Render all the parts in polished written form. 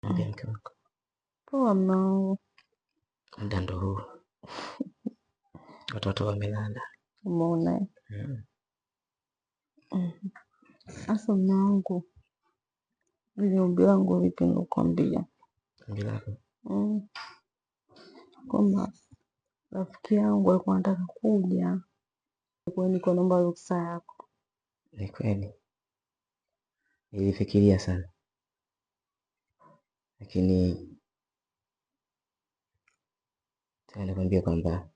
Ambia mke wako. Poa mama. Muda ndo huu. Watoto wamelala. Umeona? Sasa mume wangu, ile ombi langu lipi nilokuambia? Ombi lako? Kwamba rafiki yangu alikuwa anataka kuja. Kwa hiyo niko naomba ruhusa yako. Ni kweli. Nilifikiria sana. Lakini tena nikwambia kwamba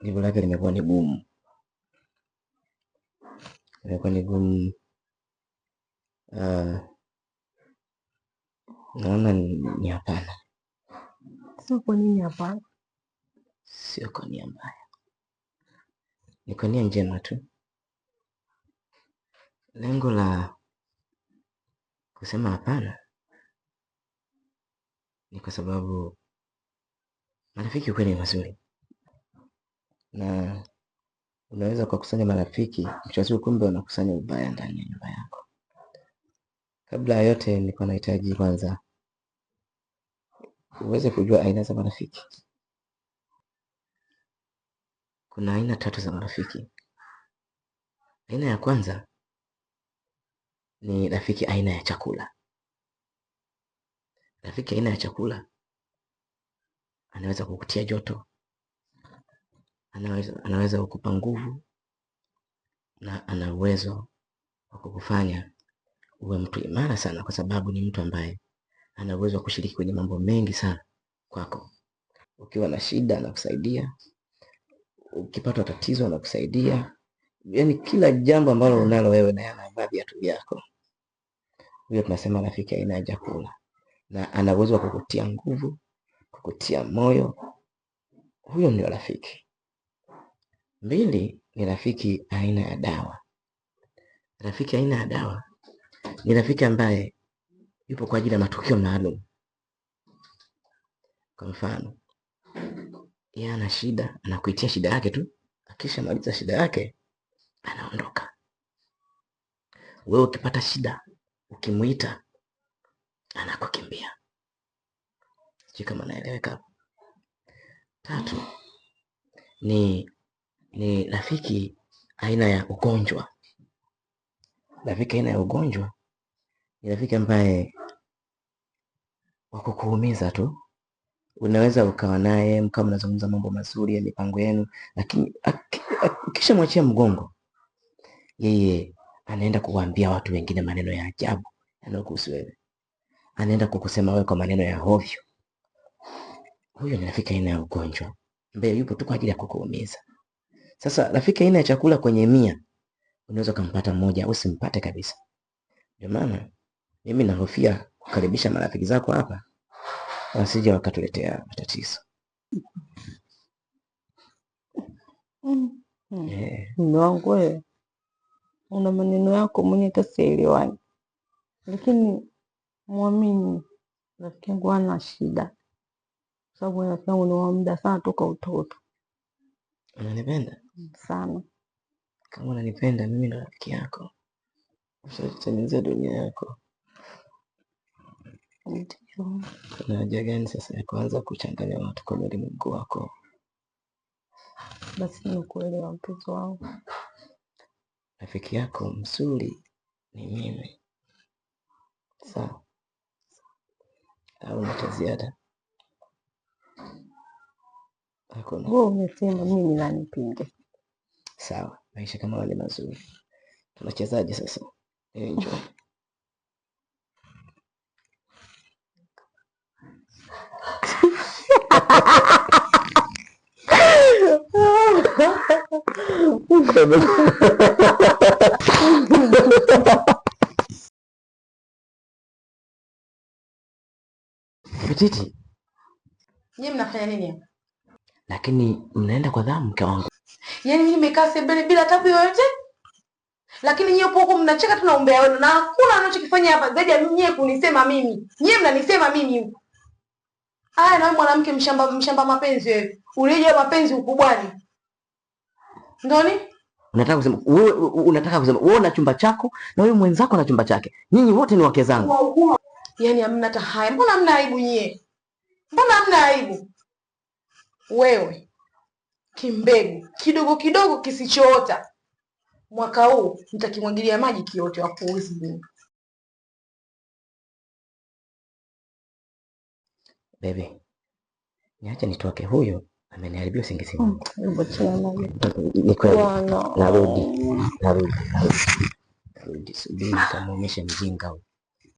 jibu lake limekuwa ni gumu. Limekuwa ni gumu. Naona ni hapana. Sio kwa nini hapana? Sio kwa nia mbaya. Ni kwa nia njema tu. Lengo la kusema hapana ni kwa sababu marafiki kweli ni mazuri. Na unaweza kukusanya marafiki, mwisho kumbe unakusanya ubaya ndani ya nyumba yako. Kabla ya yote nilikuwa nahitaji kwanza uweze kujua aina za marafiki. Kuna aina 3 za marafiki. Aina ya kwanza ni rafiki aina ya chakula. Rafiki aina ya chakula anaweza kukutia joto, anaweza kukupa nguvu, na ana uwezo wa kukufanya uwe mtu imara sana, kwa sababu ni mtu ambaye ana uwezo wa kushiriki kwenye mambo mengi sana kwako. Ukiwa na shida anakusaidia, ukipata tatizo anakusaidia, yaani kila jambo ambalo unalo wewe na anavaa viatu vyako. Huyo tunasema rafiki aina ya chakula, na ana uwezo wa kukutia nguvu, kukutia moyo. Huyo ndio rafiki. 2 ni rafiki aina ya dawa. Rafiki aina ya dawa ni rafiki ambaye yupo kwa ajili ya matukio maalum. Kwa mfano, yeye ana shida, anakuitia shida yake tu, akishamaliza shida yake anaondoka. Wewe ukipata shida, ukimuita anakukimbia. Sio kama naeleweka. 3 ni rafiki aina ya ugonjwa. Rafiki aina ya ugonjwa ni rafiki ambaye wako kuumiza tu. Unaweza ukawa naye mkao mnazungumza mambo mazuri ya mipango yenu, lakini ukishamwachia mgongo, yeye anaenda kuwaambia watu wengine maneno ya ajabu yanayokuhusu wewe. Anaenda kukusema wewe kwa maneno ya hovyo. Huyo ni rafiki aina ya ugonjwa ambaye yupo tu kwa ajili ya kukuumiza. Sasa rafiki aina ya chakula kwenye 100 unaweza kumpata mmoja, usimpate kabisa. Ndio maana mimi nahofia kukaribisha marafiki zako hapa wasije wakatuletea matatizo. Mume wangu wewe una maneno yako mwenye tasielewani, lakini muamini rafiki yangu hana shida, sababu rafiki yangu ni wa muda sana toka utoto. Unanipenda sana. Kama unanipenda mimi ndo rafiki yako. Ushatengeneza dunia yako. Ndio. Kuna haja gani sasa ya kuanza kuchanganya watu kwenye ulimwengu wako? Basi nikuelewa mpenzi wangu. Rafiki yako mzuri ni mimi. Sawa? Au una ziada? Hakuna. Wewe umesema mimi na nipinge. Sawa, maisha kama wale mazuri. Tunachezaje sasa? Enjoy. Petiti, nyie mnafanya nini? Lakini mnaenda kwa dhamu mke wangu. Yaani mimi nimekaa sebele bila tabu yoyote, lakini nyie huko mnacheka tu na umbea wenu, na hakuna anachokifanya hapa zaidi ya nyie kunisema mimi. Nyie mnanisema mimi huko. Haya, na wewe mwanamke mshamba mapenzi wewe. Ulije mapenzi ukubwani. Ndoni? Unataka kusema wewe una chumba chako na wewe mwenzako na chumba chake. Nyinyi wote ni wake zangu. Yaani hamna hata haya. Mbona hamna aibu nyie? Mbona hamna aibu? Wewe kimbegu kidogo kidogo kisichoota, mwaka huu nitakimwagilia maji kiote. Wapuuzi mimi. Baby, niache nitoke, huyo ameniharibia usingizi wangu. Ni kweli. Narudi. Subiri nitamuonyesha mjinga huyo.